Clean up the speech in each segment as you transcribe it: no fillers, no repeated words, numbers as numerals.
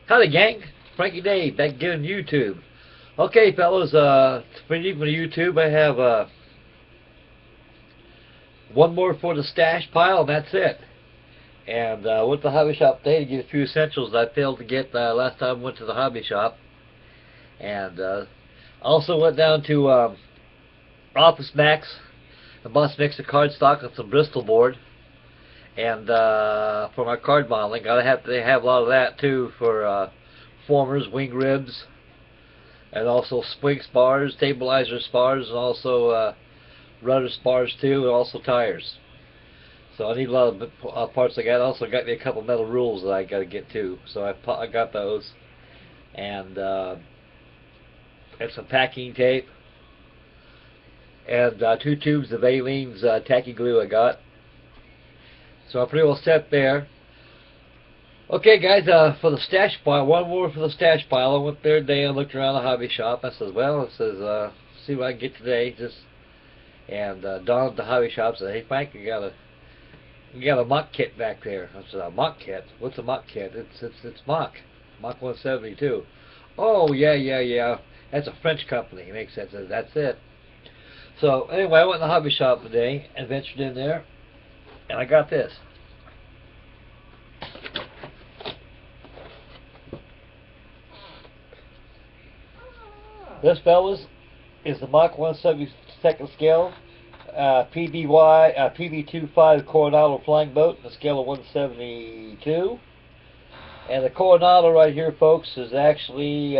Howdy gang, Frankie Dave back again on YouTube. Okay fellas, for YouTube I have one more for the stash pile and that's it. And went to the hobby shop today to get a few essentials that I failed to get last time I went to the hobby shop. And also went down to Office Max and bought some extra cardstock and some Bristol board. And for my card modeling, they have a lot of that too for formers, wing ribs, and also spring spars, stabilizer spars, and also rudder spars too, and also tires. So I need a lot of parts. I also got me a couple metal rules that I got to get too. So I got those, and some packing tape, and 2 tubes of Aleene's tacky glue I got. So I'm pretty well set there. Okay guys, for the stash pile, one more for the stash pile. I went there today and looked around the hobby shop. I said, well, see what I can get today. And Don at the hobby shop said, hey Frank, you got a MACH kit back there. I said, a MACH kit? What's a MACH kit? It's MACH 172. Oh yeah. That's a French company. It makes sense. That's it. So anyway, I went in the hobby shop today and ventured in there. And I got this. This, fellas, is the MACH 172nd scale PB2-Y, PB2-Y Coronado flying boat, on a scale of 172. And the Coronado right here, folks, is actually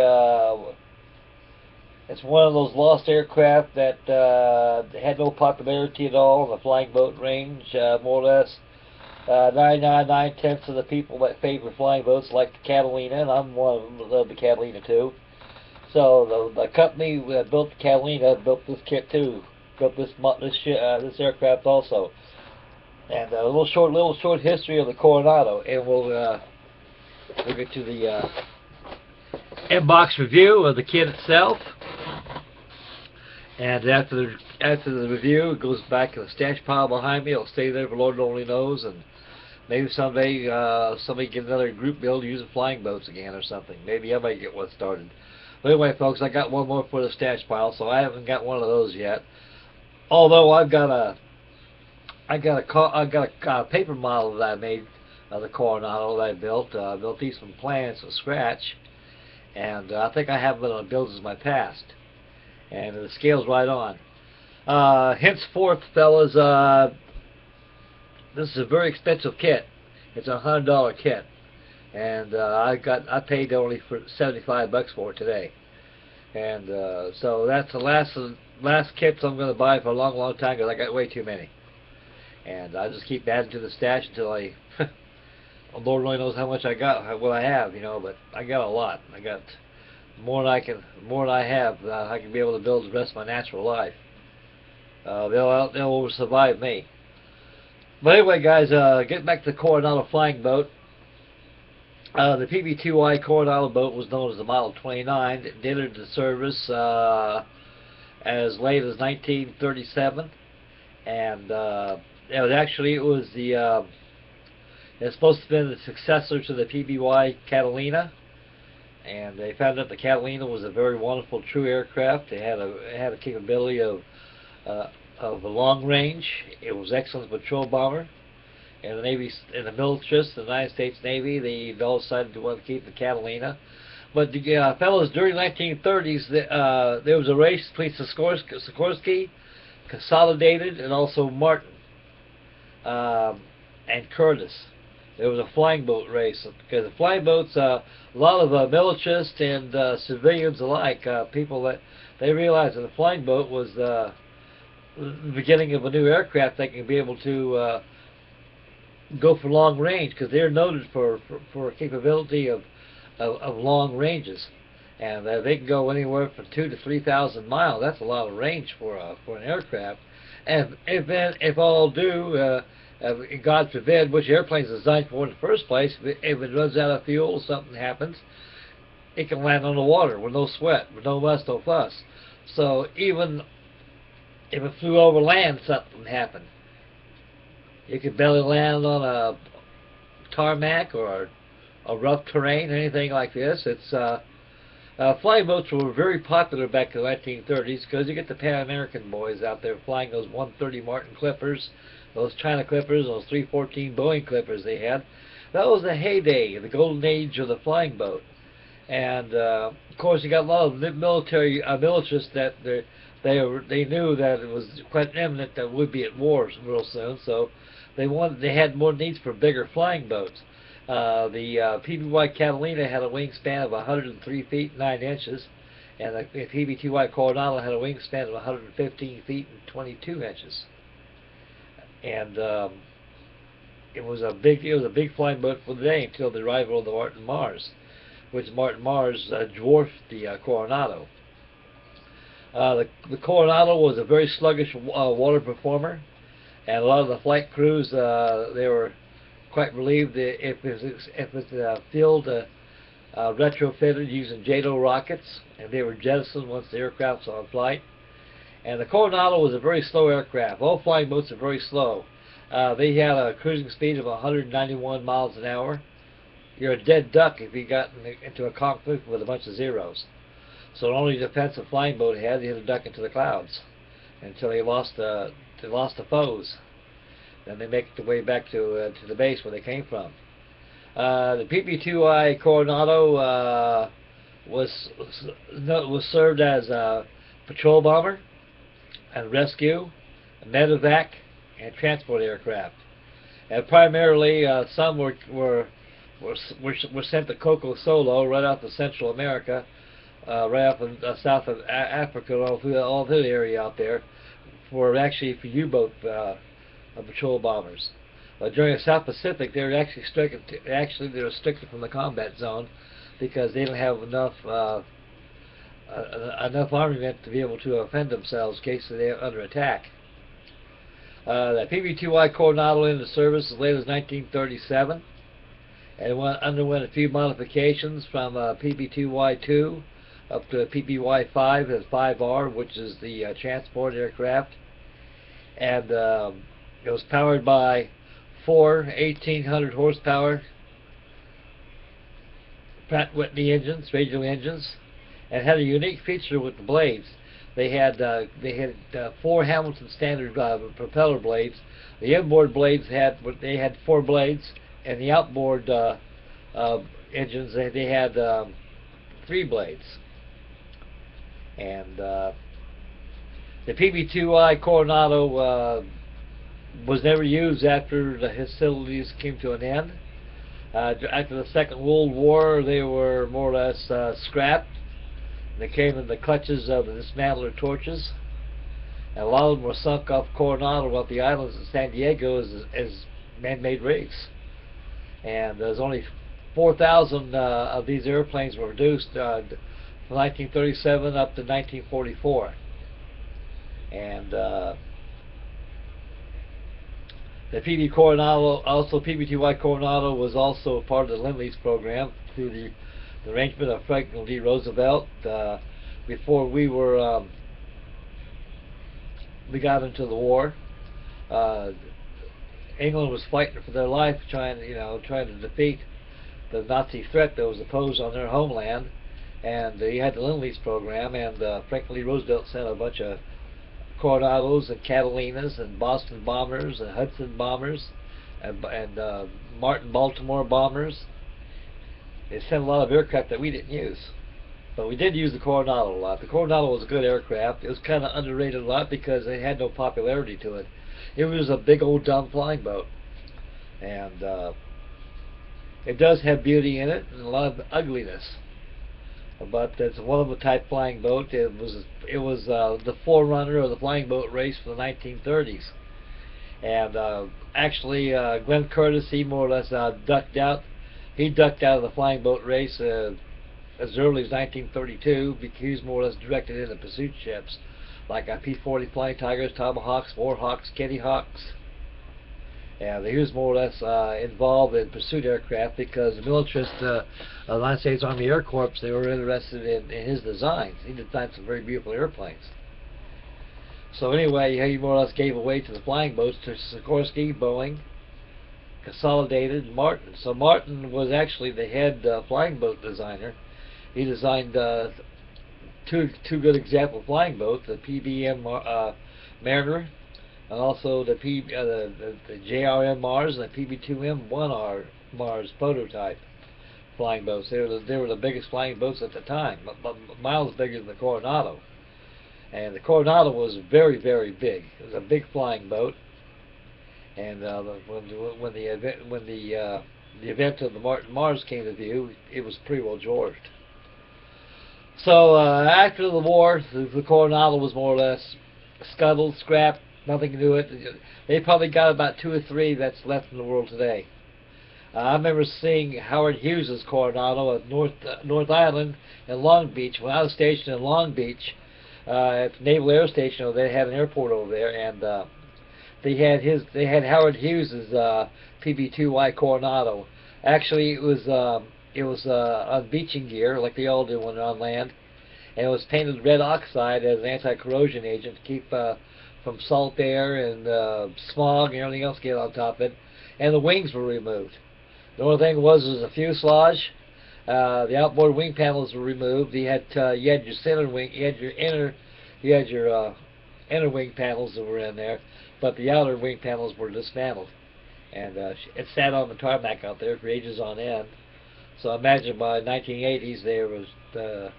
it's one of those lost aircraft that had no popularity at all in the flying boat range. More or less 9.9 of the people that favor flying boats like the Catalina, and I'm one of them that love the Catalina too. So the company that built the Catalina built this kit too, built this aircraft also. And a little short history of the Coronado, and we'll get to the inbox review of the kit itself. And after the review, it goes back to the stash pile behind me. It'll stay there for Lord only knows, and maybe someday somebody get another group build using flying boats again or something. Maybe I might get one started. But anyway, folks, I got one more for the stash pile, so I haven't got one of those yet. Although I've got a paper model that I made of the Coronado that I built. I built these from plans from scratch, and I think I have them on builds in my past. And the scale's right on. Henceforth, fellas, this is a very expensive kit. It's a $100 kit, and I paid only for $75 for it today. And so that's the last kits I'm going to buy for a long time because I got way too many. And I just keep adding to the stash until Lord only knows how much I got, what I have, you know. But I got a lot. I got more than I have. I can be able to build the rest of my natural life. They'll survive me. But anyway, guys, getting back to the Coronado flying boat. The PB2-Y Coronado boat was known as the Model 29. It entered the service as late as 1937, and it's supposed to have been the successor to the PB2-Y Catalina. And they found out the Catalina was a very wonderful, true aircraft. It had a capability of a long range. It was excellent patrol bomber. And the Navy, and the militarists, the United States Navy, they all decided to want to keep the Catalina. But fellas, during the 1930s, there was a race between Sikorsky, Consolidated, and also Martin and Curtis. There was a flying boat race, because the flying boats, a lot of militarists and civilians alike, people that they realized that the flying boat was the beginning of a new aircraft that can be able to go for long range, because they're noted for capability of long ranges, and they can go anywhere from 2,000 to 3,000 miles. That's a lot of range for an aircraft. And if all do. God forbid, which airplane's designed for in the first place, if it runs out of fuel, something happens, it can land on the water with no sweat, with no muss, no fuss. So even if it flew over land, something happened. You could barely land on a tarmac or a rough terrain, anything like this. It's flying boats were very popular back in the 1930s because you get the Pan American boys out there flying those 130 Martin Clippers, those China Clippers, those 314 Boeing Clippers they had. That was the heyday, the golden age of the flying boat. And of course, you got a lot of military militarists that they knew that it was quite imminent that we'd be at war real soon, so they had more needs for bigger flying boats. The PB2-Y Catalina had a wingspan of 103 feet 9 inches, and the PB2-Y Coronado had a wingspan of 115 feet and 22 inches. And it was a big flying boat for the day until the arrival of the Martin Mars, which Martin Mars dwarfed the Coronado. The Coronado was a very sluggish water performer, and a lot of the flight crews they were quite relieved that if it's filled retrofitted using JATO rockets, and they were jettisoned once the aircraft was on flight. And the Coronado was a very slow aircraft. All flying boats are very slow. They had a cruising speed of 191 miles an hour. You're a dead duck if you got into a conflict with a bunch of zeros. So the only defensive flying boat had, they had to duck into the clouds until they lost the foes. Then they make their way back to the base where they came from. The PB2-Y Coronado was served as a patrol bomber and rescue, medevac, and transport aircraft. And primarily, some were sent to Coco Solo, right off of Central America, right off of south of Africa, all through the area out there, for U-boat patrol bombers. During the South Pacific, they were actually restricted from the combat zone because they didn't have enough armament to be able to defend themselves in case they were under attack. The PB2-Y Coronado into service as late as 1937, and it underwent a few modifications from PB2-Y2 up to PB-Y5 as 5R, which is the transport aircraft, and it was powered by 4 1800 horsepower Pratt & Whitney engines, radial engines, and had a unique feature with the blades. They had 4 Hamilton standard propeller blades. The inboard blades had 4 blades, and the outboard engines they had 3 blades. And the PB2-Y Coronado was never used after the hostilities came to an end. After the Second World War, they were more or less scrapped. They came in the clutches of the dismantler torches, and a lot of them were sunk off Coronado, off the islands of San Diego, as man-made rigs. And there's only 4,000 of these airplanes were produced from 1937 up to 1944. And the PB2-Y Coronado was also part of the Lend-Lease program through the arrangement of Franklin D. Roosevelt. Before we got into the war, England was fighting for their life, trying to defeat the Nazi threat that was posed on their homeland, and they had the Lend-Lease program, and Franklin D. Roosevelt sent a bunch of Coronados and Catalinas and Boston bombers and Hudson bombers and Martin Baltimore bombers. They sent a lot of aircraft that we didn't use, but we did use the Coronado a lot. The Coronado was a good aircraft. It was kind of underrated a lot because it had no popularity to it. It was a big old dumb flying boat, and it does have beauty in it and a lot of ugliness. But it's a one-of-a type flying boat. It was the forerunner of the flying boat race for the 1930s. And actually, Glenn Curtis, he more or less ducked out. He ducked out of the flying boat race as early as 1932 because he was more or less directed into pursuit ships like P-40 Flying Tigers, Tomahawks, Warhawks, Kitty Hawks. And he was more or less involved in pursuit aircraft because the militarists, the United States Army Air Corps, they were interested in his designs. He designed some very beautiful airplanes. So anyway, he more or less gave away to the flying boats to Sikorsky, Boeing, consolidated Martin. So Martin was actually the head flying boat designer. He designed two good example flying boats, the PBM Mariner, and also the JRM Mars and the PB2-Y Mars prototype flying boats. They were the biggest flying boats at the time, miles bigger than the Coronado. And the Coronado was very, very big. It was a big flying boat. And when the event of the Martin Mars came to view, it was pretty well dwarfed. So after the war, the Coronado was more or less scuttled, scrapped, nothing to do with it. They probably got about 2 or 3 that's left in the world today. I remember seeing Howard Hughes's Coronado at North Island in Long Beach. When I was stationed in Long Beach at the Naval Air Station, they had an airport over there, and they had Howard Hughes's PB2-Y Coronado. Actually, it was on beaching gear like they all do when they're on land, and it was painted red oxide as an anti-corrosion agent to keep from salt air and smog and everything else get on top of it. And the wings were removed. The only thing was a fuselage. The outboard wing panels were removed. You had your center wing, you had your inner wing panels that were in there, but the outer wing panels were dismantled, and it sat on the tarmac out there for ages on end. So imagine by 1980s there was the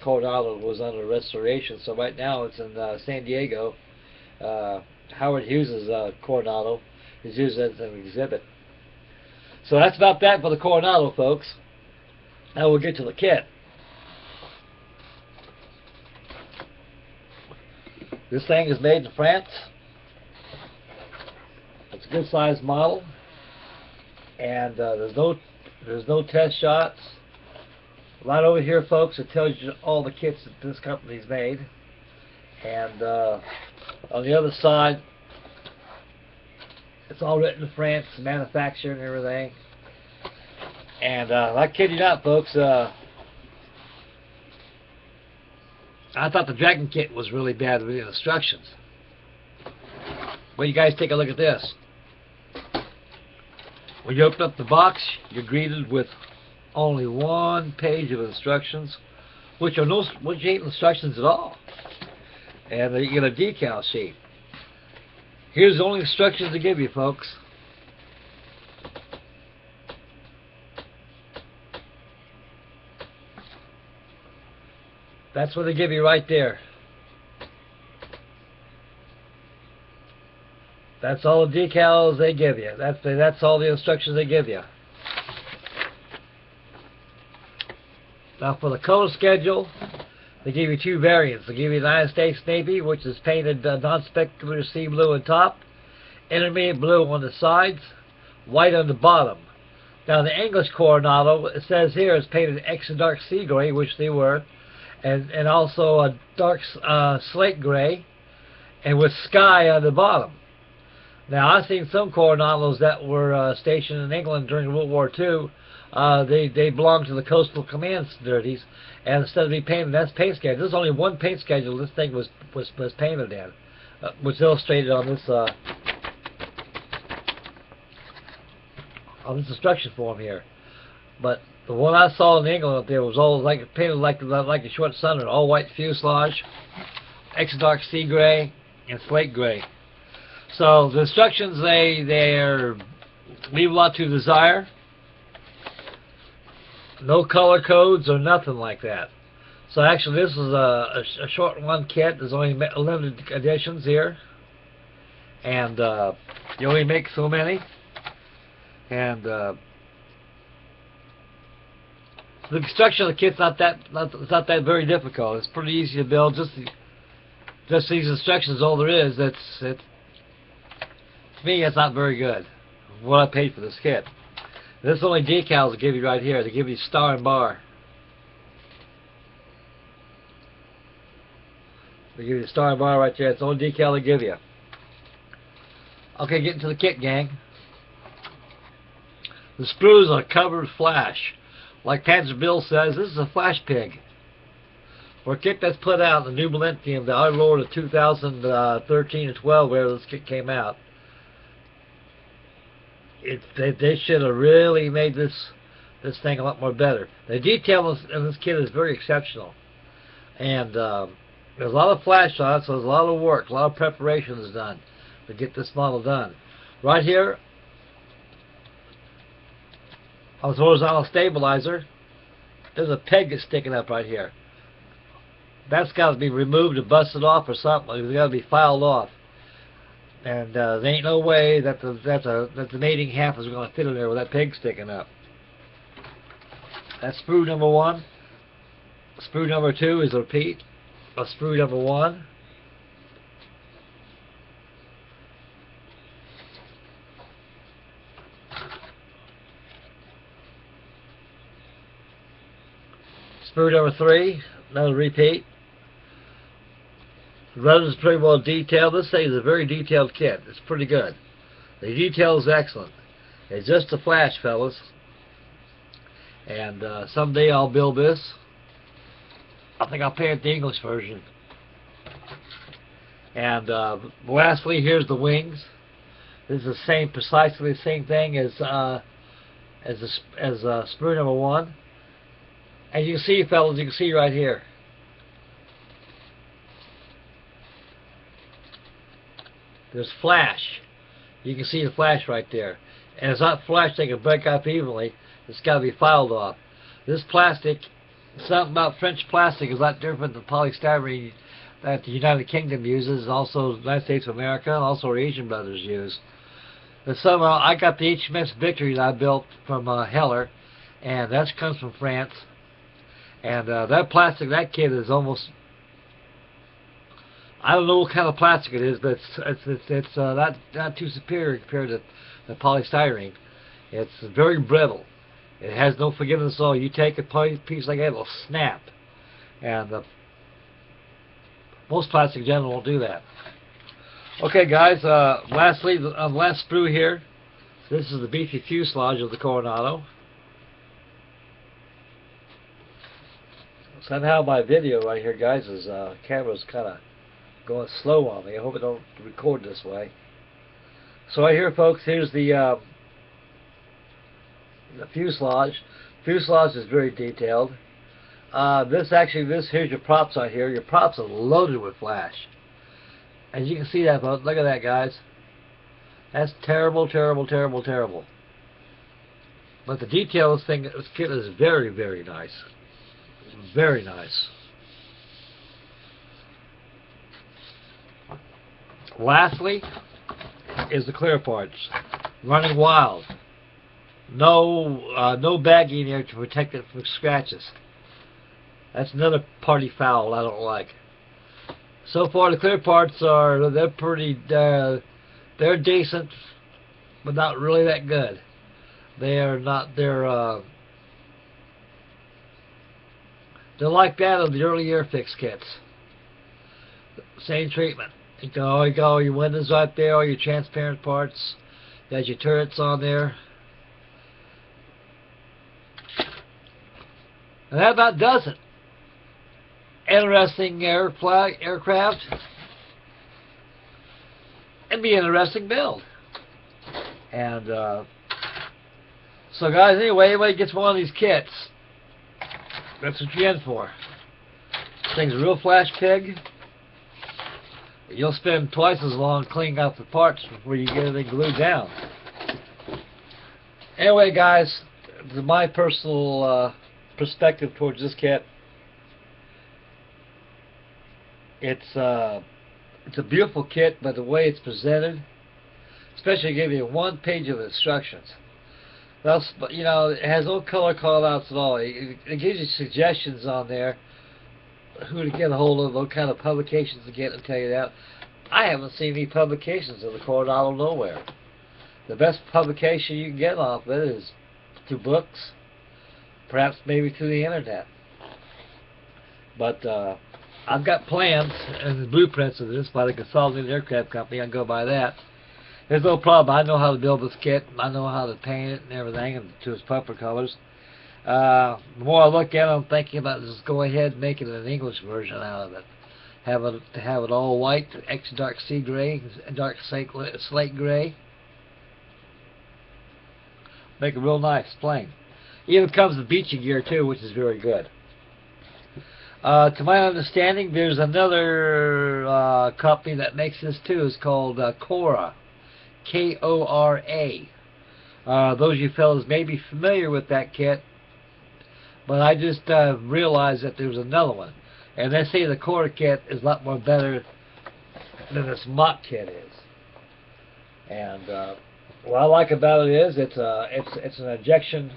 Coronado was under restoration. So right now it's in San Diego. Howard Hughes's Coronado is used as an exhibit. So that's about that for the Coronado, folks. Now we'll get to the kit. This thing is made in France. It's a good sized model, and there's no test shots. Right over here, folks, it tells you all the kits that this company's made, and on the other side, it's all written in France, manufactured and everything. And I kid you not, folks, I thought the Dragon kit was really bad with the instructions. Well, you guys take a look at this. When you open up the box, you're greeted with only 1 page of instructions, which ain't instructions at all. And you get a decal sheet. Here's the only instructions they give you, folks. That's what they give you right there. That's all the decals they give you. That's all the instructions they give you. Now for the color schedule, they give you 2 variants. They give you the United States Navy, which is painted non-specular sea blue on top, intermediate blue on the sides, white on the bottom. Now the English Coronado, it says here, is painted extra dark sea gray, which they were, and also a dark slate gray, and with sky on the bottom. Now I've seen some Coronados that were stationed in England during World War II. They belonged to the Coastal Command duties, and instead of being painted, that's paint schedule. There's only 1 paint schedule this thing was painted in, which is illustrated on this instruction form here. But the one I saw in England up there was all painted like a short sunner, all white fuselage, extra dark sea gray, and slate gray. So the instructions they leave a lot to desire. No color codes or nothing like that. So actually this is a short run kit. There's only limited editions here, and you only make so many. And the construction of the kit's not that very difficult. It's pretty easy to build. Just these instructions, all there is. To me, it's not very good. What I paid for this kit. This is only decals they give you right here. They give you star and bar. They give you a star and bar right there. It's the only decal they give you. Okay, getting to the kit, gang. The sprues are covered flash. Like Panzer Bill says, this is a flash pig. For a kit that's put out in the new millennium, the I roared of 2013 and 12, where this kit came out. They should have really made this thing a lot more better. The detail in this kit is very exceptional, and there's a lot of flash on it, so there's a lot of work, a lot of preparation is done to get this model done. Right here on the horizontal stabilizer, there's a peg that's sticking up right here. That's got to be removed and busted off or something. It's got to be filed off. And there ain't no way that the mating half is going to fit in there with that peg sticking up. That's sprue number 1. Sprue number 2 is a repeat of sprue number 1. Sprue number 3, another repeat. The rudder is pretty well detailed. This thing is a very detailed kit. It's pretty good. The detail is excellent. It's just a flash, fellas. And someday I'll build this. I think I'll paint the English version. And lastly, here's the wings. This is precisely the same thing as sprue number 1. And you can see, fellas, you can see right here. There's flash. You can see the flash right there. And it's not flash they can break up evenly. It's got to be filed off. This plastic, something about French plastic is a lot different than polystyrene that the United Kingdom uses, also the United States of America, and also our Asian brothers use. But somehow I got the HMS Victory that I built from Heller, and that comes from France. And that plastic, that kit is almost, I don't know what kind of plastic it is, but it's not too superior compared to the polystyrene. It's very brittle. It has no forgiveness at all. You take a piece like that, it'll snap. And most plastic in general won't do that. Okay, guys, lastly, the last sprue here. This is the beefy fuselage of the Coronado. Somehow my video right here, guys, is camera's kind of going slow on me. I hope it don't record this way. So right here, folks, here's the fuselage. Fuselage is very detailed. Here's your props right here. Your props are loaded with flash. As you can see that, folks. Look at that, guys. That's terrible, terrible, terrible, terrible. But the detail of this kit is very, very nice. Very nice. Lastly is the clear parts. Running wild. No bagging there to protect it from scratches. That's another party foul I don't like. So far the clear parts they're pretty they're decent, but not really that good. They're like that of the early Airfix kits. Same treatment. You got all your windows right there, all your transparent parts. You got your turrets on there. And that about does it. Interesting aircraft. And be an interesting build. And so guys, anyway, anybody gets one of these kits, that's what you're in for. This thing's a real flash pig. You'll spend twice as long cleaning out the parts before you get everything glued down. Anyway, guys, my personal perspective towards this kit. It's a beautiful kit, but the way it's presented, especially give you one page of instructions. Well, you know, it has no color call-outs at all. It gives you suggestions on there, who to get a hold of, what kind of publications to get, and tell you that. I haven't seen any publications of the Coronado nowhere. The best publication you can get off of it is through books, perhaps maybe through the internet. But I've got plans and blueprints of this by the Consolidated Aircraft Company. I can go by that. There's no problem. I know how to build this kit. I know how to paint it and everything, and to its proper colors. The more I look at it, I'm thinking about just go ahead and make it an English version out of it. Have it all white, extra dark sea gray, dark slate gray. Make a real nice plane. Even comes with Beachy gear too, which is very good. To my understanding, there's another company that makes this too. It's called Cora, K-O-R-A. Those of you fellas may be familiar with that kit, but I just realized that there's another one. And they say the Cora kit is a lot more better than this MACH kit is. And what I like about it is it's an injection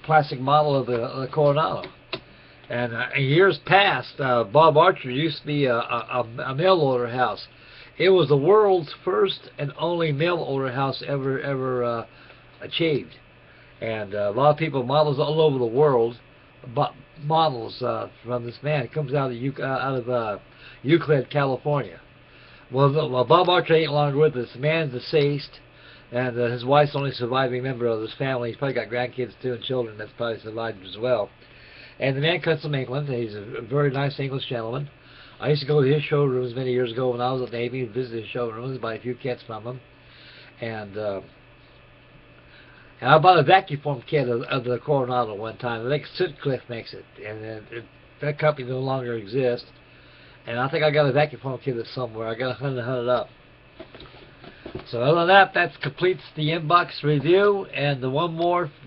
plastic model of the Coronado. And in years past, Bob Archer used to be a mail order house. It was the world's first and only mail order house ever achieved. And a lot of people, models all over the world, bought models from this man. It comes out of Euclid, California. Well, Bob Archer ain't longer with us. The man's deceased, and his wife's the only surviving member of his family. He's probably got grandkids too and children that's probably survived as well. And the man comes from England. He's a very nice English gentleman. I used to go to his showrooms many years ago when I was at the Navy and visit his showrooms, buy a few kits from him. And I bought a vacuum form kit of the Coronado one time. I think Sutcliffe makes it, and that company no longer exists. And I think I got a vacuum form kit somewhere. I got 100 up. So other than that, that completes the inbox review, and the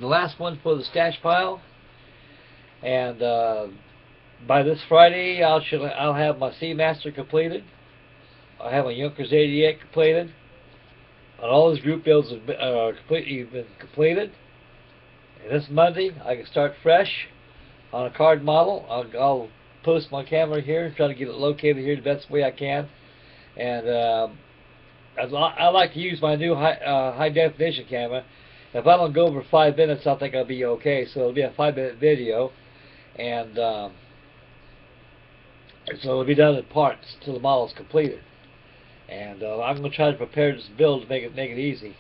last one for the stash pile. And by this Friday, I'll have my Seamaster completed. I'll have my Junkers 88 completed. And all his group builds are completely been completed. And this Monday, I can start fresh on a card model. I'll post my camera here, try to get it located here the best way I can. And I like to use my new high definition camera. If I don't go over 5 minutes, I think I'll be okay. So it'll be a 5-minute video, and so it'll be done in parts till the model is completed. And I'm going to try to prepare this build to make it easy,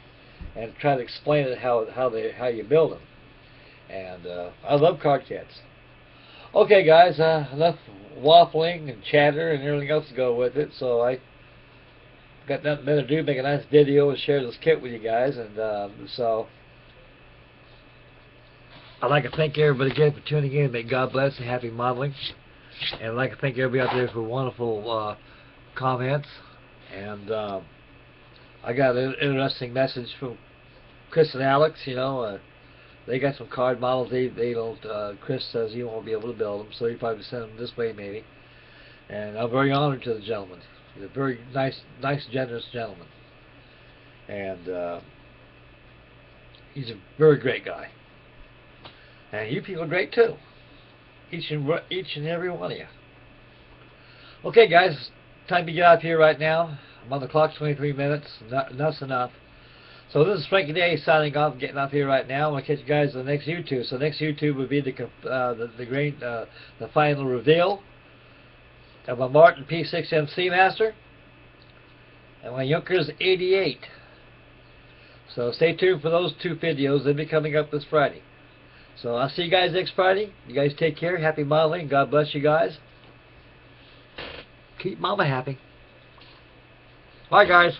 and try to explain it how you build them. And I love card kits. Okay, guys, enough waffling and chatter and everything else to go with it. So I got nothing better to do, make a nice video and share this kit with you guys. And so I'd like to thank everybody again for tuning in. May God bless and happy modeling. And I'd like to thank everybody out there for wonderful comments. And I got an interesting message from Chris and Alex. You know, they got some card models. They don't. Chris says he won't be able to build them, so he probably send them this way maybe. And I'm very honored to the gentleman. He's a very nice, generous gentleman, and he's a very great guy. And you people are great too. Each and every one of you. Okay, guys, time to get out of here right now. I'm on the clock, 23 minutes. Enough's enough. So this is Frankie Day signing off, getting off here right now. I'm gonna catch you guys on the next YouTube. So next YouTube would be the final reveal of my Martin P6M Seamaster and my Junkers 88. So stay tuned for those 2 videos. They'll be coming up this Friday. So I'll see you guys next Friday. You guys take care. Happy modeling. God bless you guys. Keep Mama happy. Bye, guys.